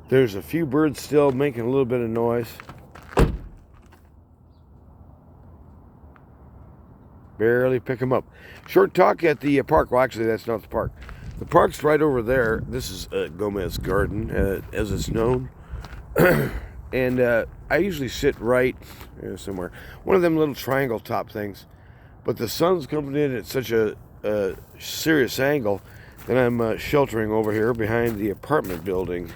There's a few birds still making a little bit of noise. Barely pick them up. Short talk at the park. Well, actually, that's not the park. The park's right over there. This is Gomez Garden, as it's known. And I usually sit right somewhere. One of them little triangle top things. But the sun's coming in at such a serious angle that I'm sheltering over here behind the apartment building.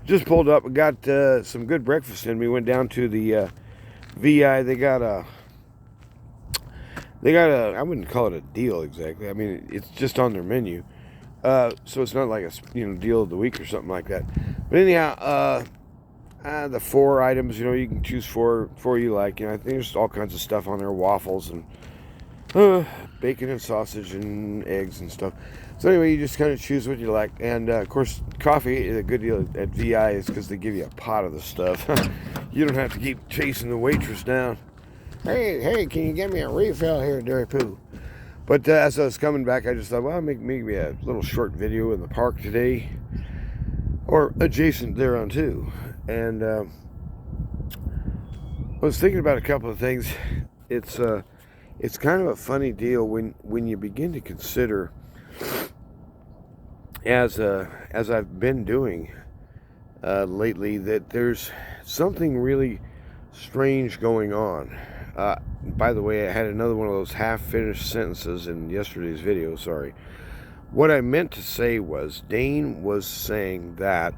Just pulled up and got some good breakfast in. We went down to the VI. They got a, I wouldn't call it a deal exactly. I mean, it's just on their menu. So it's not like a deal of the week or something like that. But anyhow, the 4 items, you can choose four you like. I think there's all kinds of stuff on there, waffles and bacon and sausage and eggs and stuff. So anyway, you just kind of choose what you like. And of course, coffee, the good deal at VI is because they give you a pot of the stuff. You don't have to keep chasing the waitress down. Hey, can you get me a refill here, Dairy Poo? But as I was coming back, I just thought, well, maybe a little short video in the park today, or adjacent thereon too. And I was thinking about a couple of things. It's kind of a funny deal when you begin to consider, as I've been doing lately, that there's something really strange going on. By the way, I had another one of those half-finished sentences in yesterday's video, sorry. What I meant to say was, Dane was saying that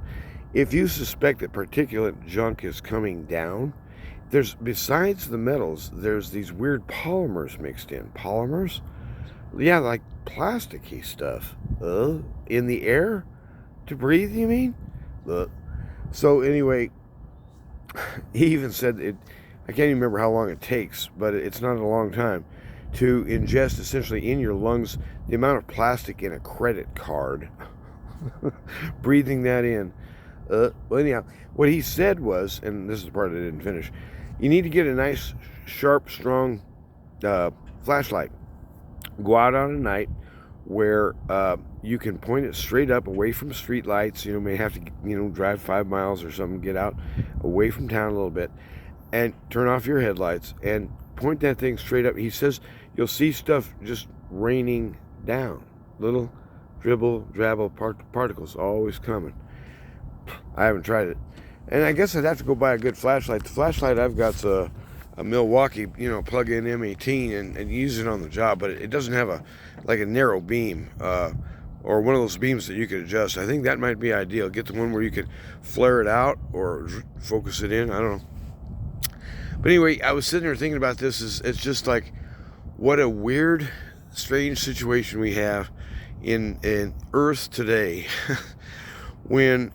if you suspect that particulate junk is coming down, besides the metals, there's these weird polymers mixed in. Polymers? Yeah, like plasticky stuff. In the air? To breathe, you mean? So anyway, he even said it. I can't even remember how long it takes, but it's not a long time, to ingest essentially in your lungs the amount of plastic in a credit card. Breathing that in. Well, anyhow, what he said was, and this is the part I didn't finish, you need to get a nice, sharp, strong flashlight. Go out on a night where you can point it straight up away from street lights. May have to, drive 5 miles or something, get out away from town a little bit, and turn off your headlights and point that thing straight up. He says you'll see stuff just raining down. Little drabble particles always coming. I haven't tried it. And I guess I'd have to go buy a good flashlight. The flashlight I've got's a Milwaukee, plug-in M18 and use it on the job, but it doesn't have a narrow beam or one of those beams that you could adjust. I think that might be ideal. Get the one where you could flare it out or focus it in. I don't know. But anyway, I was sitting there thinking about this. It's just like, what a weird, strange situation we have in Earth today when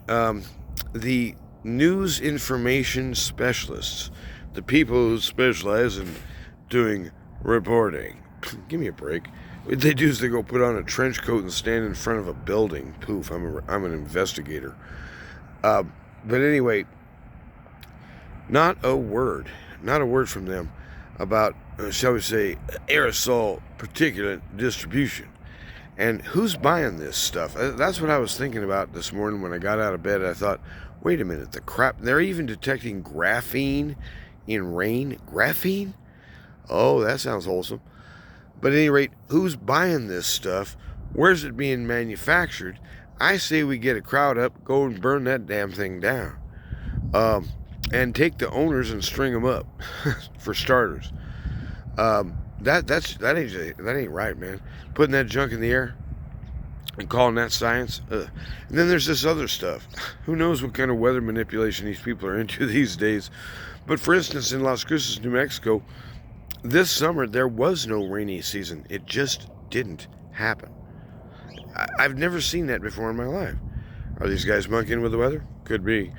the news information specialists, the people who specialize in doing reporting, give me a break. What they do is they go put on a trench coat and stand in front of a building. Poof, I'm an investigator. But anyway, not a word from them about, shall we say, aerosol particulate distribution. And who's buying this stuff? That's what I was thinking about this morning when I got out of bed. I thought, wait a minute, they're even detecting graphene in rain. Graphene? Oh, that sounds wholesome. But at any rate, who's buying this stuff? Where's it being manufactured? I say we get a crowd up, go and burn that damn thing down. And take the owners and string them up, for starters. That ain't right, man. Putting that junk in the air and calling that science. And then there's this other stuff. Who knows what kind of weather manipulation these people are into these days. But for instance, in Las Cruces, New Mexico, this summer there was no rainy season. It just didn't happen. I've never seen that before in my life. Are these guys monkeying with the weather? Could be.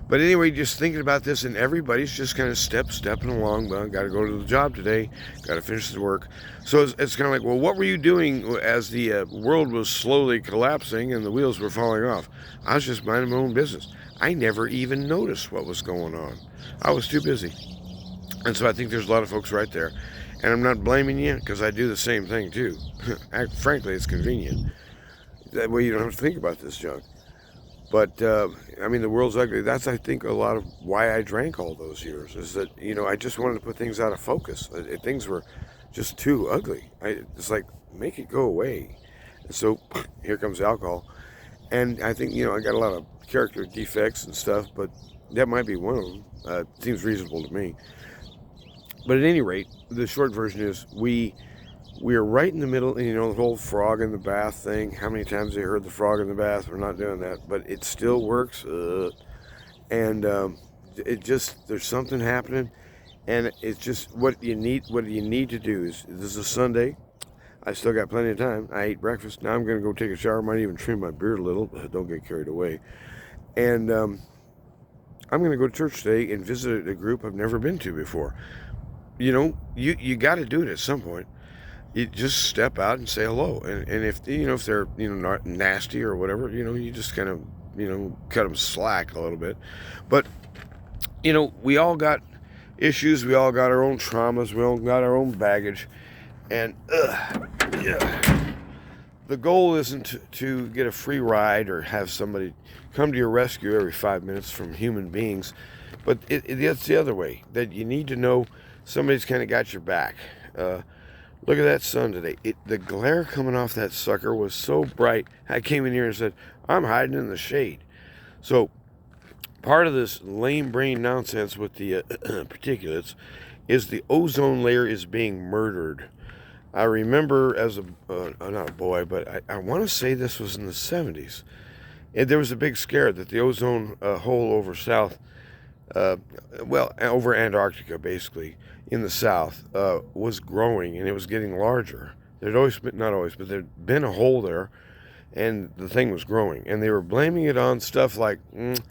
But anyway, just thinking about this, and everybody's just kind of stepping along. Well, got to go to the job today, got to finish the work. So it's kind of like, well, what were you doing as the world was slowly collapsing and the wheels were falling off? I was just minding my own business. I never even noticed what was going on. I was too busy. And so I think there's a lot of folks right there. And I'm not blaming you, because I do the same thing too. Frankly, it's convenient. That way you don't have to think about this junk. But I mean, the world's ugly. That's, I think, a lot of why I drank all those years. Is that, I just wanted to put things out of focus. Things were just too ugly. It's like, make it go away. And so here comes alcohol, and I think, I got a lot of character defects and stuff, but that might be one of them. Seems reasonable to me. But at any rate, the short version is we are right in the middle, the whole frog in the bath thing. How many times have you heard the frog in the bath? We're not doing that, but it still works. And there's something happening, and it's just what you need to do is, this is a Sunday. I still got plenty of time. I ate breakfast. Now I'm going to go take a shower. Might even trim my beard a little. Don't get carried away. And I'm going to go to church today and visit a group I've never been to before. You got to do it at some point. You just step out and say hello. And if they're not nasty or whatever, you just kind of cut them slack a little bit. But we all got issues. We all got our own traumas. We all got our own baggage. And the goal isn't to get a free ride or have somebody come to your rescue every 5 minutes from human beings, but it's the other way, that you need to know somebody's kind of got your back. Look at that sun today. The glare coming off that sucker was so bright. I came in here and said, I'm hiding in the shade. So part of this lame brain nonsense with the particulates is the ozone layer is being murdered. I remember as not a boy, but I want to say this was in the 70s. And there was a big scare that the ozone hole over south, over Antarctica, basically, in the south, was growing, and it was getting larger. There'd always been, not always, but there'd been a hole there, and the thing was growing. And they were blaming it on stuff like, there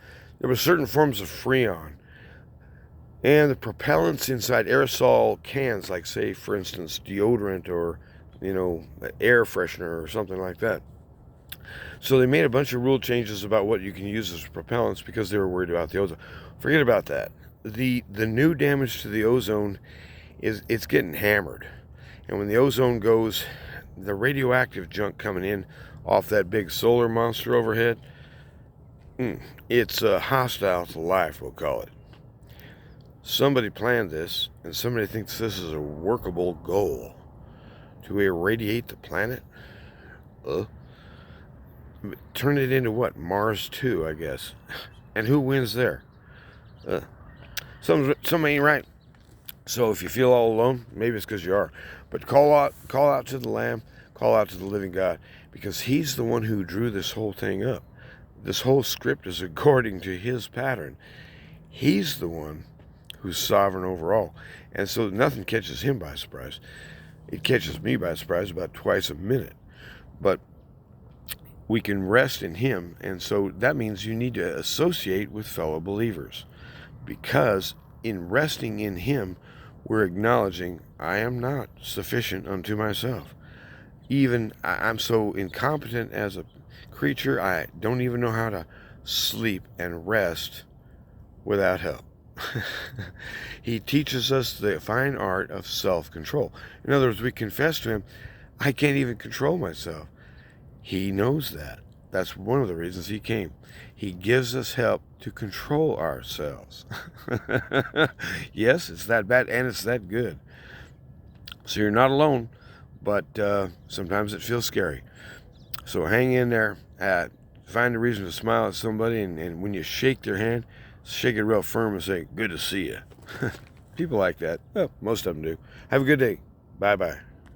were certain forms of Freon. And the propellants inside aerosol cans, like, say, for instance, deodorant or, air freshener or something like that. So they made a bunch of rule changes about what you can use as propellants because they were worried about the ozone. Forget about that. The new damage to the ozone it's getting hammered. And when the ozone goes, the radioactive junk coming in off that big solar monster overhead, it's hostile to life, we'll call it. Somebody planned this, and somebody thinks this is a workable goal to irradiate the planet. Turn it into what? Mars 2, I guess. And who wins there? Something ain't right. So if you feel all alone, maybe it's because you are. But call out to the Lamb, call out to the living God, because He's the one who drew this whole thing up. This whole script is according to His pattern. He's the one who's sovereign over all. And so nothing catches Him by surprise. It catches me by surprise about twice a minute. But we can rest in Him, and so that means you need to associate with fellow believers. Because in resting in Him, we're acknowledging, I am not sufficient unto myself. Even I'm so incompetent as a creature, I don't even know how to sleep and rest without help. He teaches us the fine art of self-control. In other words, we confess to Him, I can't even control myself. He knows that. That's one of the reasons He came. He gives us help to control ourselves. Yes, it's that bad and it's that good. So you're not alone, but sometimes it feels scary. So hang in there. Find a reason to smile at somebody, and when you shake their hand, shake it real firm and say, good to see you. People like that. Well, most of them do. Have a good day. Bye-bye.